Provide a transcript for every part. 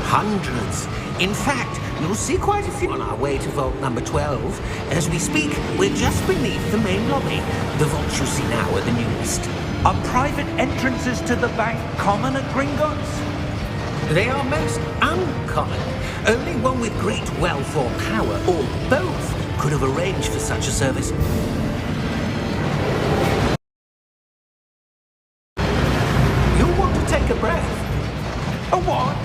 Hundreds. In fact, you'll see quite a few on our way to vault number 12. As we speak, we're just beneath the main lobby. The vaults you see now are the newest. Are private entrances to the bank common at Gringotts? They are most uncommon. Only one with great wealth or power, or both, could have arranged for such a service. You'll want to take a breath. A what?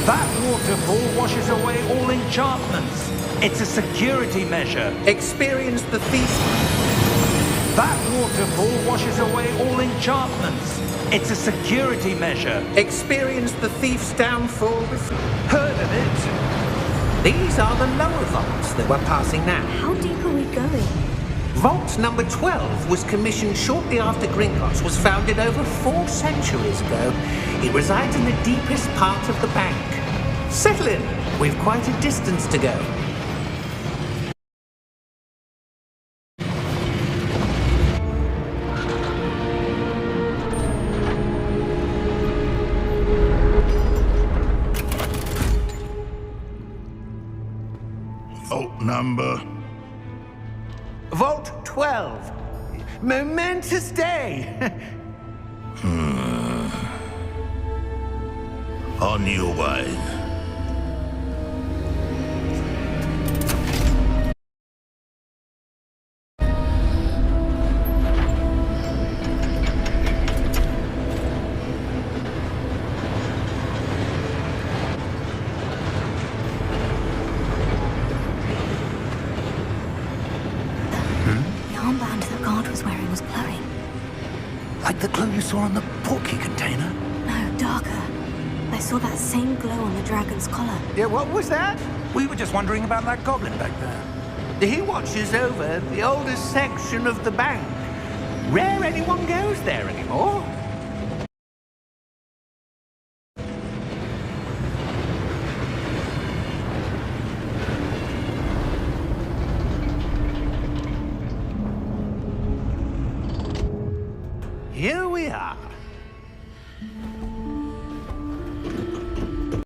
That waterfall washes away all enchantments. It's a security measure. Experience the thief. That waterfall washes away all enchantments. It's a security measure. Experience the thief's downfall. Heard of it? These are the lower vaults that we're passing now. How deep are we going? Vault number 12 was commissioned shortly after Gringotts was founded over 4 centuries ago. It resides in the deepest part of the bank. Settle in. We've quite a distance to go. Vault number. Vault 12. Momentous day. On your way. The armband that guard was wearing was glowing. Like the glow you saw on the portkey container? No, darker. I saw that same glow on the dragon's collar. Yeah, what was that? We were just wondering about that goblin back there. He watches over the oldest section of the bank. Rare anyone goes there anymore. Here we are.